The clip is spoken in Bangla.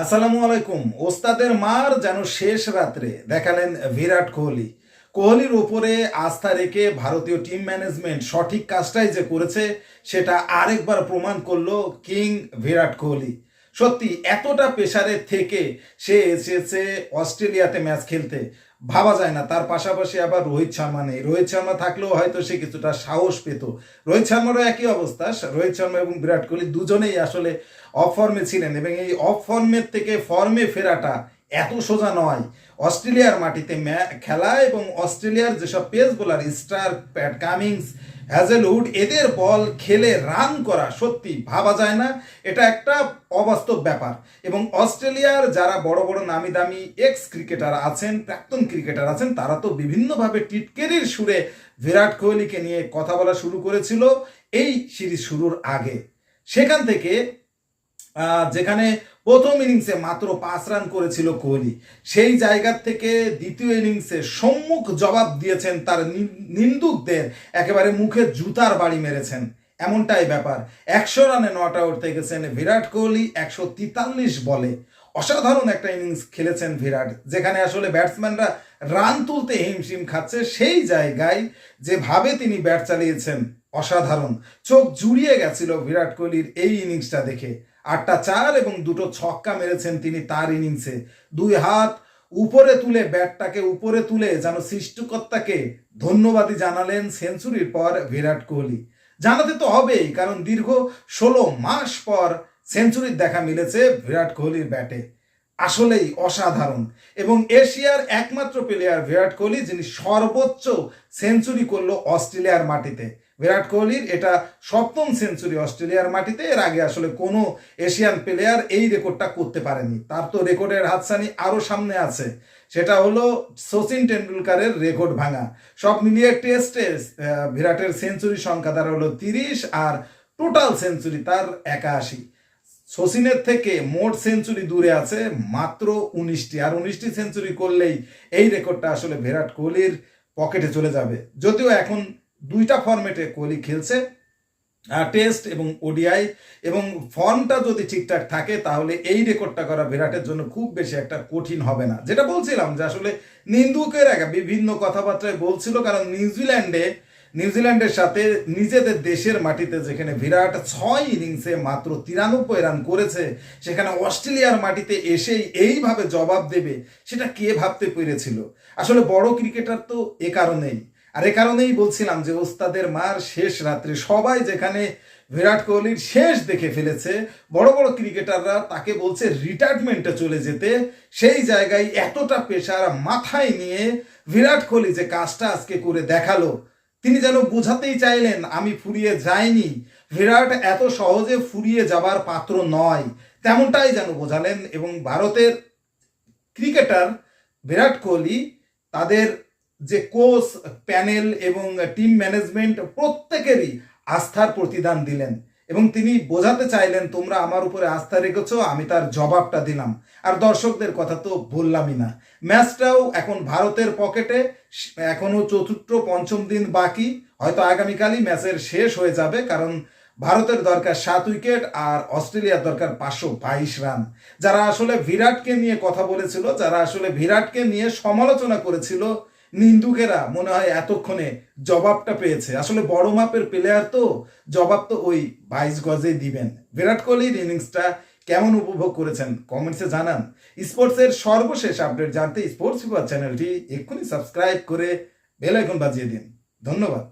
আসসালামু আলাইকুম। ওস্তাদের মার যেন শেষ রাত্রে দেখালেন বিরাট কোহলি। কোহলির ওপরে আস্থা রেখে ভারতীয় টিম ম্যানেজমেন্ট সঠিক কাজটাই যে করেছে সেটা আরেকবার প্রমাণ করলো কিং বিরাট কোহলি। সত্যি এতটা প্রেসারে থেকে সে এসেছে অস্ট্রেলিয়াতে ম্যাচ খেলতে, ভাবা যায় না। তার পাশাপাশি আবার রোহিত শর্মা নেই। রোহিত শর্মা থাকলেও হয়তো সে কিছুটা সাহস পেত। রোহিত শর্মারও একই অবস্থা। রোহিত শর্মা এবং বিরাট কোহলি দুজনেই আসলে অফ ফর্মে ছিলেন এবং এই অফ ফর্মের থেকে ফর্মে ফেরাটা এত সোজা নয়। অস্ট্রেলিয়ার মাটিতে খেলা এবং অস্ট্রেলিয়ার যেসব পেস বোলার স্টার, প্যাট কামিংস, হ্যাজেলউড, এদের বল খেলে রান করা সত্যি ভাবা যায় না। এটা একটা অবাস্তব ব্যাপার। এবং অস্ট্রেলিয়ার যারা বড় বড় নামি দামি এক্স ক্রিকেটার আছেন, প্রাক্তন ক্রিকেটার আছেন, তারা তো বিভিন্নভাবে টিটকেরির সুরে বিরাট কোহলিকে নিয়ে কথা বলা শুরু করেছিল এই সিরিজ শুরুর আগে। সেখান থেকে যেখানে প্রথম ইনিংসে মাত্র 5 রান করেছিল কোহলি, সেই জায়গা থেকে দ্বিতীয় ইনিংসে সম্মুখ জবাব দিয়েছেন, তার নিন্দুকদের একেবারে মুখে জুতার বাড়ি মেরেছেন। এমনটাই ব্যাপার। 100 রানে নট আউট হয়ে গেছেন বিরাট কোহলি 143 বলে। অসাধারণ একটা ইনিংস খেলেছেন বিরাট, যেখানে আসলে ব্যাটসম্যানরা রান তুলতে হিমশিম খাচ্ছে, সেই জায়গায় যেভাবে তিনি ব্যাট চালিয়েছেন অসাধারণ। চোখ জুড়িয়ে গেছিল বিরাট কোহলির এই ইনিংসটা দেখে। 8টা 4 এবং 2টো ছক্কা মেরেছেন তিনি তার ইনিংসে। 2 হাত উপরে তুলে, ব্যাটটাকে উপরে তুলে যেন সৃষ্টিকর্তাকে ধন্যবাদই জানালেন সেঞ্চুরির পর বিরাট কোহলি। জানাতে তো হবেই, কারণ দীর্ঘ 16 মাস পর সেঞ্চুরির দেখা মিলেছে বিরাট কোহলির ব্যাটে। আসলেই অসাধারণ। এবং এশিয়ার একমাত্র প্লেয়ার বিরাট কোহলি যিনি সর্বোচ্চ সেঞ্চুরি করলো অস্ট্রেলিয়ার মাটিতে। বিরাট কোহলির এটা 7ম সেঞ্চুরি অস্ট্রেলিয়ার মাটিতে। এর আগে আসলে কোনো এশিয়ান প্লেয়ার এই রেকর্ডটা করতে পারেনি। তার তো রেকর্ডের হাতছানি আরও সামনে আছে, সেটা হলো সচিন টেন্ডুলকারের রেকর্ড ভাঙা। সব মিলিয়ে টেস্টে বিরাটের সেঞ্চুরি সংখ্যা তার হলো 30 আর টোটাল সেঞ্চুরি তার 81। সচিনের থেকে মোট সেঞ্চুরি দূরে আছে মাত্র 19টি, আর 19টি সেঞ্চুরি করলেই এই রেকর্ডটা আসলে বিরাট কোহলির পকেটে চলে যাবে। যদিও এখন 2টা ফরম্যাটে কোহলি খেলছে, টেস্ট এবং ওডিআই, এবং ফর্মটা যদি ঠিকঠাক থাকে তাহলে এই রেকর্ডটা করা বিরাটের জন্য খুব বেশি একটা কঠিন হবে না। যেটা বলছিলাম যে আসলে নিন্দুকের বিভিন্ন কথাবার্তায় বলছিল, কারণ নিউজিল্যান্ডের সাথে নিজেদের দেশের মাটিতে যেখানে বিরাট 6 ইনিংসে মাত্র 93 রান করেছে, সেখানে অস্ট্রেলিয়ার মাটিতে এসেই এইভাবে জবাব দেবে, সেটা কে ভাবতে পেরেছিল? আসলে বড় ক্রিকেটার তো এ কারণেই। আর এ কারণেই বলছিলাম যে ওস্তাদের মার শেষ রাত্রে সবাই যেখানে বিরাট কোহলির শেষ দেখে ফেলেছে, বড় বড় ক্রিকেটাররা তাকে বলছে রিটায়ারমেন্টে চলে যেতে, সেই জায়গায় এতটা প্রেশার মাথায় নিয়ে বিরাট কোহলি যে কাজটা আজকে করে দেখালো, তিনি যেন বোঝাতেই চাইলেন আমি ফুরিয়ে যাইনি, বিরাট এত সহজে ফুরিয়ে যাবার পাত্র নয়, তেমনটাই যেন বোঝালেন। এবং ভারতের ক্রিকেটার বিরাট কোহলি, তাদের যে কোচ প্যানেল এবং টিম ম্যানেজমেন্ট প্রত্যেকেরই আস্থার প্রতিদান দিলেন এবং তিনি বোঝাতে চাইলেন তোমরা আমার উপরে আস্থা রেখেছো, আমি তার জবাবটা দিলাম। আর দর্শকদের কথা তো বললামই না। ম্যাচটাও এখন ভারতের পকেটে, এখনো চতুর্থ পঞ্চম দিন বাকি, হয়তো আগামীকালই ম্যাচের শেষ হয়ে যাবে, কারণ ভারতের দরকার 7 উইকেট আর অস্ট্রেলিয়ার দরকার 522 রান। যারা আসলে বিরাটকে নিয়ে কথা বলেছিল, যারা আসলে বিরাটকে নিয়ে সমালোচনা করেছিল, নিন্দুকেরা মনে হয় এতক্ষণে জবাবটা পেয়েছে। আসলে বড় মাপের প্লেয়ার তো, জবাব তো ওই 22 গজেই দিবেন। বিরাট কোহলির ইনিংসটা কেমন উপভোগ করেছেন কমেন্টসে জানান। স্পোর্টসের সর্বশেষ আপডেট জানতে স্পোর্টস ফিভার চ্যানেলটি এক্ষুনি সাবস্ক্রাইব করে বেল আইকন বাজিয়ে দিন। ধন্যবাদ।